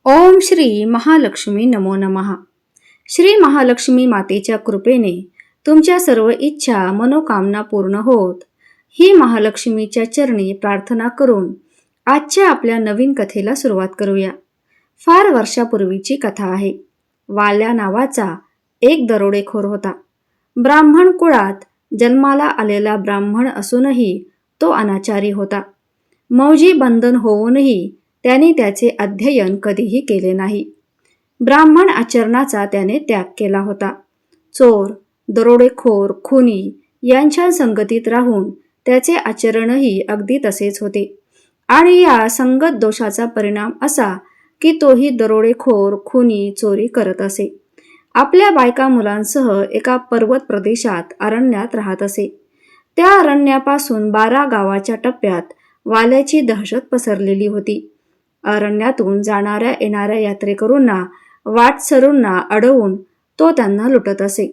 ओम श्री महालक्ष्मी नमो नमः। श्री महालक्ष्मी मातेच्या कृपेने तुमच्या सर्व इच्छा मनोकामना पूर्ण होत, ही महालक्ष्मीच्या चरणी प्रार्थना करून आजच्या आपल्या नवीन कथेला सुरुवात करूया। फार वर्षापूर्वीची कथा आहे। वाल्या नावाचा एक दरोडेखोर होता। ब्राह्मण कुळात जन्माला आलेला ब्राह्मण असूनही तो अनाचारी होता। मौजी बंधन होऊनही त्याने त्याचे अध्ययन कधीही केले नाही। ब्राह्मण आचरणाचा त्याने त्याग केला होता। चोर, दरोडेखोर, खुनी यांच्या संगतीत राहून त्याचे आचरणही अगदी तसेच होते। आणि या संगत दोषाचा परिणाम असा की तोही दरोडेखोर, खुनी, चोरी करत असे। आपल्या बायका मुलांसह एका पर्वत प्रदेशात अरण्यात राहत असे। त्या अरण्यापासून 12 गावाच्या टप्प्यात वाल्याची दहशत पसरलेली होती। अरण्यातून जाणाऱ्या येणाऱ्या यात्रेकरूंना, वाटसरूंना अडवून तो त्यांना लुटत असे।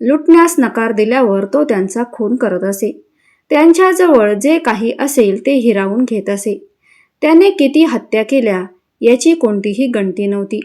लुटण्यास नकार दिल्यावर तो त्यांचा खून करत असे। त्यांच्याजवळ जे काही असेल ते हिरावून घेत असे। त्याने किती हत्या केल्या याची कोणतीही गणती नव्हती।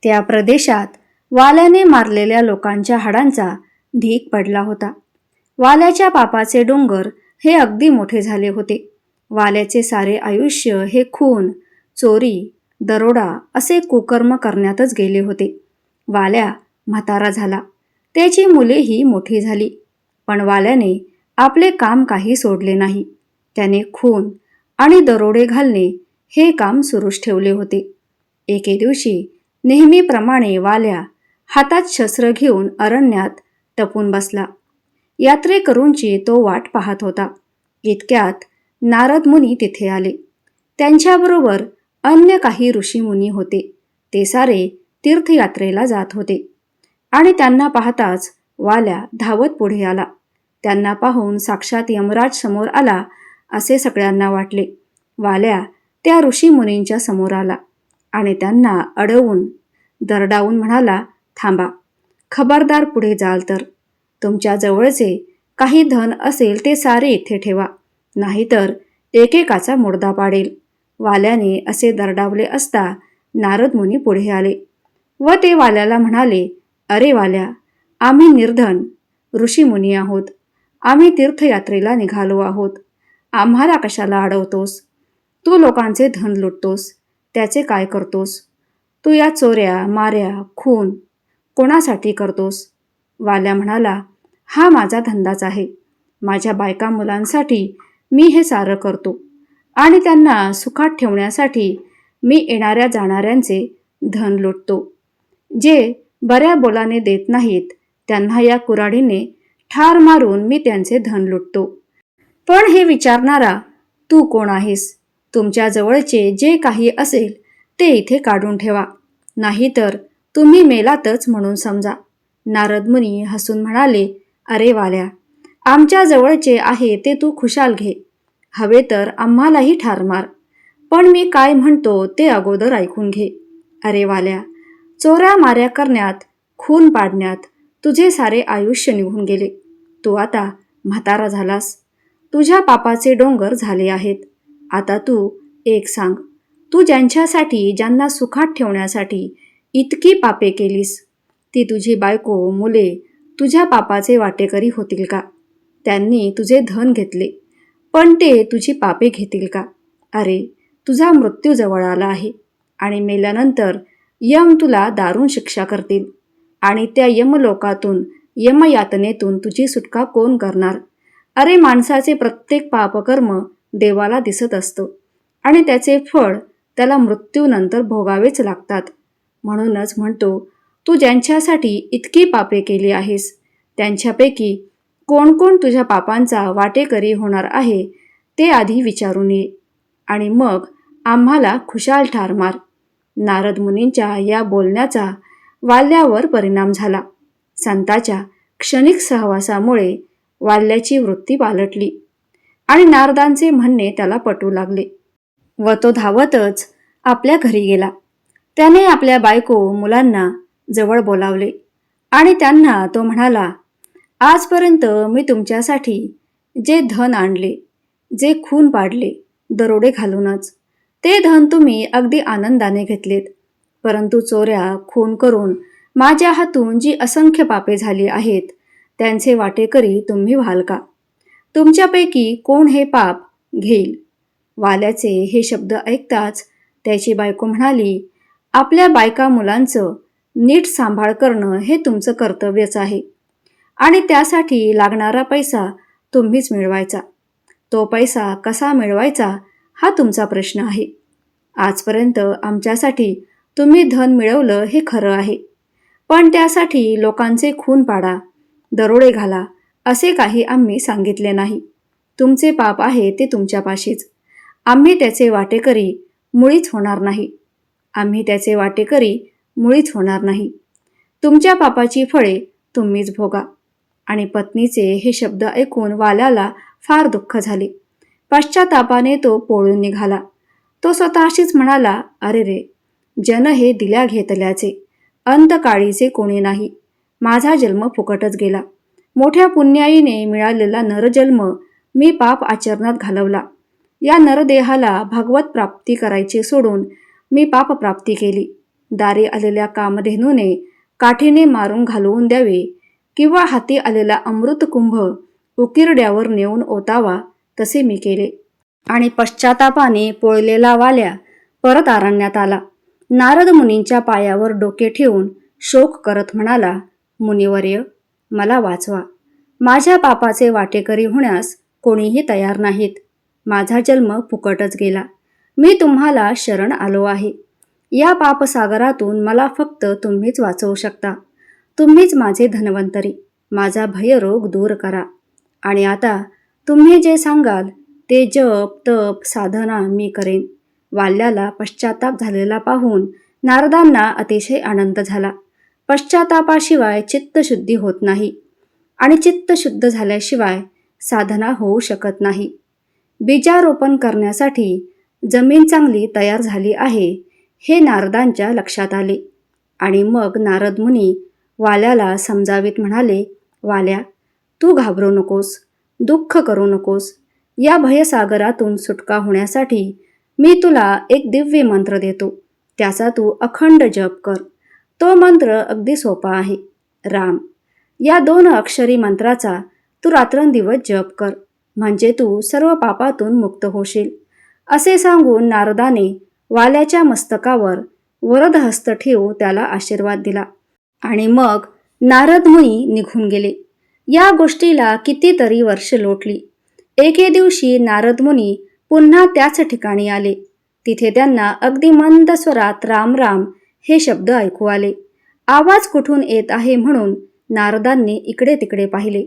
त्या प्रदेशात वाल्याने मारलेल्या लोकांच्या हाडांचा ढीग पडला होता। वाल्याच्या पापाचे डोंगर हे अगदी मोठे झाले होते। वाल्याचे सारे आयुष्य हे खून, चोरी, दरोडा असे कुकर्म करण्यातच गेले होते। वाल्या म्हातारा झाला, त्याची मुलेही मोठी झाली, पण वाल्याने आपले काम काही सोडले नाही। त्याने खून आणि दरोडे घालणे हे काम सुरूच ठेवले होते। एके दिवशी नेहमीप्रमाणे वाल्या हातात शस्त्र घेऊन अरण्यात टपून बसला। यात्रेकरूंची तो वाट पाहत होता। इतक्यात नारद मुनी तिथे आले। त्यांच्याबरोबर अन्य काही ऋषीमुनी होते। ते सारे तीर्थयात्रेला जात होते। आणि त्यांना पाहताच वाल्या धावत पुढे आला। त्यांना पाहून साक्षात यमराज समोर आला असे सगळ्यांना वाटले। वाल्या त्या ऋषीमुनींच्या समोर आला आणि त्यांना अडवून दरडावून म्हणाला, थांबा, खबरदार पुढे जाल तर तुमच्या जवळचे काही धन असेल ते सारे इथे ठेवा, नाहीतर एकेकाचा मुर्दा पाडेल। वाल्याने असे दरडावले असता नारद मुनी पुढे आले व ते वाल्याला म्हणाले, अरे वाल्या, आम्ही निर्धन ऋषीमुनी आहोत। आम्ही तीर्थयात्रेला निघालो आहोत। आम्हाला कशाला अडवतोस? तू लोकांचे धन लुटतोस, त्याचे काय करतोस? तू या चोऱ्या, माऱ्या, खून कोणासाठी करतोस? वाल्या म्हणाला, हा माझा धंदाच आहे। माझ्या बायका मुलांसाठी मी हे सारं करतो आणि त्यांना सुखात ठेवण्यासाठी मी येणाऱ्या जाणाऱ्यांचे धन लुटतो। जे बऱ्या बोलाने देत नाहीत त्यांना या कुऱ्हाडीने ठार मारून मी त्यांचे धन लुटतो। पण हे विचारणारा तू कोण आहेस? तुमच्या जवळचे जे काही असेल ते इथे काढून ठेवा, नाहीतर तुम्ही मेलातच म्हणून समजा। नारद मुनी हसून म्हणाले, अरे वाल्या, आमच्या जवळचे आहे ते तू खुशाल घे, हवे तर आम्हालाही ठार मार, पण मी काय म्हणतो ते अगोदर ऐकून घे। अरे वाल्या, चोऱ्या माऱ्या करण्यात, खून पाडण्यात तुझे सारे आयुष्य निघून गेले। तू आता म्हातारा झालास, तुझ्या पापाचे डोंगर झाले आहेत। आता तू एक सांग, तू ज्यांच्यासाठी, ज्यांना सुखात ठेवण्यासाठी इतकी पापे केलीस, ती तुझी बायको, मुले तुझ्या पापाचे वाटेकरी होतील का? त्यांनी तुझे धन घेतले, पण ते तुझी पापे घेतील का? अरे, तुझा मृत्यू जवळ आला आहे आणि मेल्यानंतर यम तुला दारुण शिक्षा करतील आणि त्या यमलोकातून, यमयातनेतून तुझी सुटका कोण करणार? अरे, माणसाचे प्रत्येक पापकर्म देवाला दिसत असतं आणि त्याचे फळ त्याला मृत्यूनंतर भोगावेच लागतात। म्हणूनच म्हणतो, तू ज्यांच्यासाठी इतकी पापे केली आहेस त्यांच्यापैकी कोण कोण तुझ्या पापांचा वाटेकरी होणार आहे ते आधी विचारून ये आणि मग आम्हाला खुशाल ठार मार। नारद मुनींच्या या बोलण्याचा वाल्यावर परिणाम झाला। संताच्या क्षणिक सहवासामुळे वाल्याची वृत्ती पालटली आणि नारदांचे म्हणणे त्याला पटू लागले व तो धावतच आपल्या घरी गेला। त्याने आपल्या बायको, मुलांना जवळ बोलावले आणि त्यांना तो म्हणाला, आजपर्यंत मी तुमच्यासाठी जे धन आणले, जे खून पाडले दरोडे घालूनच, ते धन तुम्ही अगदी आनंदाने घेतलेत। परंतु चोऱ्या, खून करून माझ्या हातून जी असंख्य पापे झाली आहेत त्यांचे वाटेकरी तुम्ही व्हाल का? तुमच्यापैकी कोण हे पाप घेईल? वाल्याचे हे शब्द ऐकताच त्याची बायको म्हणाली, आपल्या बायका मुलांचं नीट सांभाळ करणं हे तुमचं कर्तव्यच आहे आणि त्यासाठी लागणारा पैसा तुम्हीच मिळवायचा. तो पैसा कसा मिळवायचा हा तुमचा प्रश्न आहे. आजपर्यंत आमच्यासाठी तुम्ही धन मिळवलं हे खरं आहे, पण त्यासाठी लोकांचे खून पाडा, दरोडे घाला असे काही आम्ही सांगितले नाही. तुमचे पाप आहे ते तुमच्यापाशीच. आम्ही त्याचे वाटेकरी मुळीच होणार नाही. आम्ही त्याचे वाटेकरी मुळीच होणार नाही. तुमच्या पापाची फळे तुम्हीच भोगा. आणि पत्नीचे हे शब्द ऐकून वाल्याला फार दुःख झाले. पश्चातापाने तो पळून निघाला. तो स्वतःशीच म्हणाला, अरे रे, जन हे दिल्या घेतल्याचे, अंतकाळीचे कोणी नाही. माझा जन्म फुकटच गेला. मोठ्या पुण्याईने मिळालेला नरजन्म मी पाप आचरणात घालवला. या नरदेहाला भगवत प्राप्ती करायची सोडून मी पाप प्राप्ती केली. दारी आलेल्या कामधेनूने काठीने मारून घालवून द्यावे किंवा हाती आलेला अमृतकुंभ उकिरड्यावर नेऊन ओतावा तसे मी केले. आणि पश्चातापाने पोळलेला वाल्या परत अरण्यात आला. नारद मुनींच्या पायावर डोके ठेवून शोक करत म्हणाला, मुनिवर्य, मला वाचवा. माझ्या पापाचे वाटेकरी होण्यास कोणीही तयार नाहीत. माझा जन्म फुकटच गेला. मी तुम्हाला शरण आलो आहे. या पापसागरातून मला फक्त तुम्हीच वाचवू शकता. तुम्हीच माझे धन्वंतरी. माझा भयरोग दूर करा. आणि आता तुम्ही जे सांगाल ते जप तप साधना मी करेन. वाल्याला पश्चाताप झालेला पाहून नारदांना अतिशय आनंद झाला. पश्चातापाशिवाय चित्तशुद्धी होत नाही आणि चित्तशुद्ध झाल्याशिवाय साधना होऊ शकत नाही. बीजारोपण करण्यासाठी जमीन चांगली तयार झाली आहे हे नारदांच्या लक्षात आले. आणि मग नारद मुनी वाल्याला समजावीत म्हणाले, वाल्या, तू घाबरू नकोस, दुःख करू नकोस. या भयसागरातून सुटका होण्यासाठी मी तुला एक दिव्य मंत्र देतो. त्याचा तू अखंड जप कर. तो मंत्र अगदी सोपा आहे. राम या 2 अक्षरी मंत्राचा तू रात्रंदिवस जप कर, म्हणजे तू सर्व पापातून मुक्त होशील. असे सांगून नारदाने वाल्याच्या मस्तकावर वरदहस्त ठेवून त्याला आशीर्वाद दिला. आणि मग नारद मुनी निघून गेले. या गोष्टीला कितीतरी वर्ष लोटली. एके दिवशी नारद मुनी पुन्हा त्याच ठिकाणी आले. तिथे त्यांना अगदी मंद स्वरात राम राम हे शब्द ऐकू आले. आवाज कुठून येत आहे म्हणून नारदांनी इकडे तिकडे पाहिले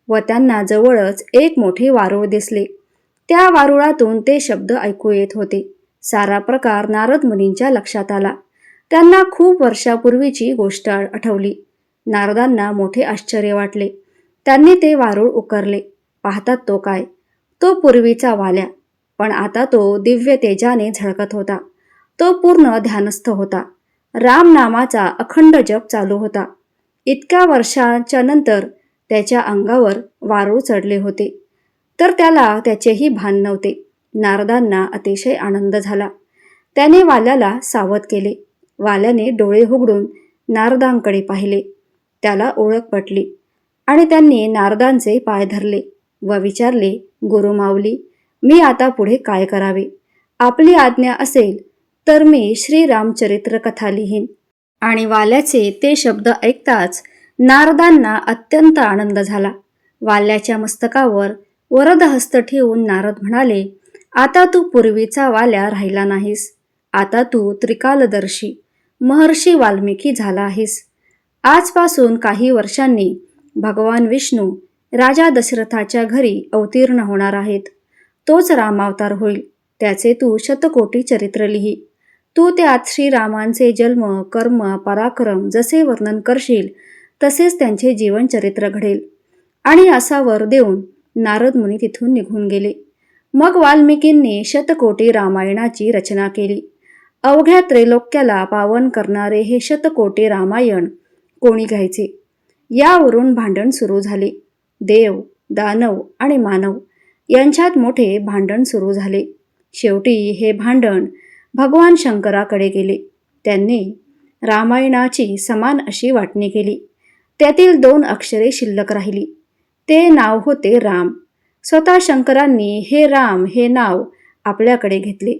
व त्यांना जवळच एक मोठे वारूळ दिसले. त्या वारुळातून ते शब्द ऐकू येत होते. सारा प्रकार नारद मुनींच्या लक्षात आला. त्यांना खूप वर्षापूर्वीची गोष्ट आठवली. नारदांना मोठे आश्चर्य वाटले. त्यांनी ते वारूळ उकरले. पाहतात तो काय, तो पूर्वीचा वाल्या, पण आता तो दिव्य तेजाने झळकत होता. तो पूर्ण ध्यानस्थ होता. राम नामाचा अखंड जप चालू होता. इतक्या वर्षांच्या नंतर त्याच्या अंगावर वारूळ चढले होते, तर त्याला त्याचेही भान नव्हते. नारदांना अतिशय आनंद झाला. त्याने वाल्याला सावध केले. वाल्याने डोळे उघडून नारदांकडे पाहिले. त्याला ओळख पटली आणि त्यांनी नारदांचे पाय धरले व विचारले, गुरुमाऊली, मी आता पुढे काय करावे? आपली आज्ञा असेल तर मी श्रीरामचरित्र कथा लिहीन. आणि वाल्याचे ते शब्द ऐकताच नारदांना अत्यंत आनंद झाला. वाल्याच्या मस्तकावर वरदहस्त ठेवून नारद म्हणाले, आता तू पूर्वीचा वाल्या राहिला नाहीस. आता तू त्रिकालदर्शी महर्षी वाल्मिकी झाला आहेस. आजपासून काही वर्षांनी भगवान विष्णू राजा दशरथाच्या घरी अवतीर्ण होणार आहेत. तोच रामावतार होईल. त्याचे तू शतकोटी चरित्र लिही. तू त्यात श्रीरामांचे जन्म, कर्म, पराक्रम जसे वर्णन करशील तसेच त्यांचे जीवनचरित्र घडेल. आणि असा वर देऊन नारद मुनी तिथून निघून गेले. मग वाल्मिकींनी शतकोटी रामायणाची रचना केली. अवघ्या त्रैलोक्याला पावन करणारे हे शतकोटी रामायण कोणी घ्यायचे, यावरून भांडण सुरू झाले. देव, दानव आणि मानव यांच्यात मोठे भांडण सुरू झाले. शेवटी हे भांडण भगवान शंकराकडे गेले. त्यांनी रामायणाची समान अशी वाटणी केली. त्यातील 2 अक्षरे शिल्लक राहिली. ते नाव होते राम. स्वतः शंकरांनी हे राम हे नाव आपल्याकडे घेतले.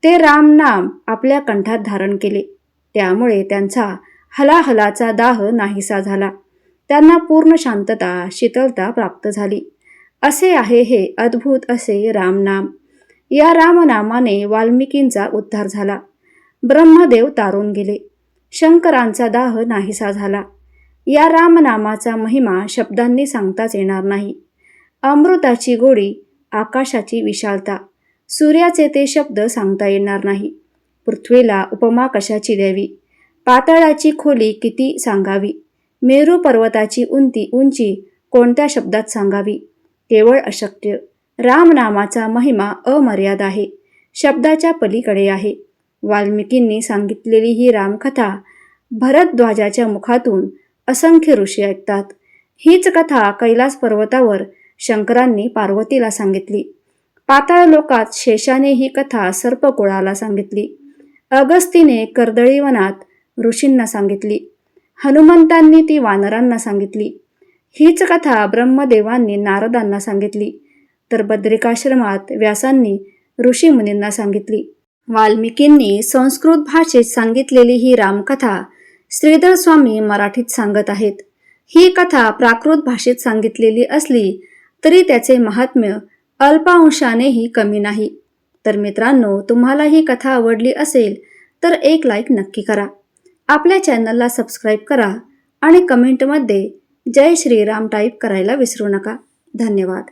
ते राम नाम आपल्या कंठात धारण केले. त्यामुळे त्यांचा हलाहलाचा दाह नाहीसा झाला. त्यांना पूर्ण शांतता, शीतलता प्राप्त झाली. असे आहे हे अद्भुत असे रामनाम. या रामनामाने वाल्मिकींचा उद्धार झाला. ब्रह्मदेव तारून गेले. शंकरांचा दाह नाहीसा झाला. या रामनामाचा महिमा शब्दांनी सांगताच येणार नाही. अमृताची गोडी, आकाशाची विशालता, सूर्याचे ते शब्द सांगता येणार नाही. पृथ्वीला उपमा कशाची द्यावी, पाताळाची खोली किती सांगावी, मेरू पर्वताची उंची कोणत्या शब्दात सांगावी, केवळ अशक्य. रामनामाचा महिमा अमर्याद आहे, शब्दाच्या पलीकडे आहे. वाल्मिकींनी सांगितलेली ही रामकथा भरद्वाजाच्या मुखातून असंख्य ऋषी ऐकतात. हीच कथा कैलास पर्वतावर शंकरांनी पार्वतीला सांगितली. पाताळ लोकात शेषाने ही कथा सर्पकुळाला सांगितली. अगस्तीने कर्दळीवनात ऋषींना सांगितली. हनुमंतांनी ती वानरांना सांगितली. हीच कथा ब्रह्मदेवांनी नारदांना सांगितली, तर बद्रिकाश्रमात व्यासांनी ऋषीमुनींना सांगितली. वाल्मिकींनी संस्कृत भाषेत सांगितलेली ही रामकथा श्रीधर स्वामी मराठीत सांगत आहेत. ही कथा प्राकृत भाषेत सांगितलेली असली तरी त्याचे महात्म्य अल्पांशानेही कमी नाही. तर मित्रांनो, तुम्हाला ही कथा आवडली असेल तर एक लाईक नक्की करा. आपल्या चॅनलला सबस्क्राईब करा आणि कमेंटमध्ये जय श्रीराम टाईप करायला विसरू नका. धन्यवाद.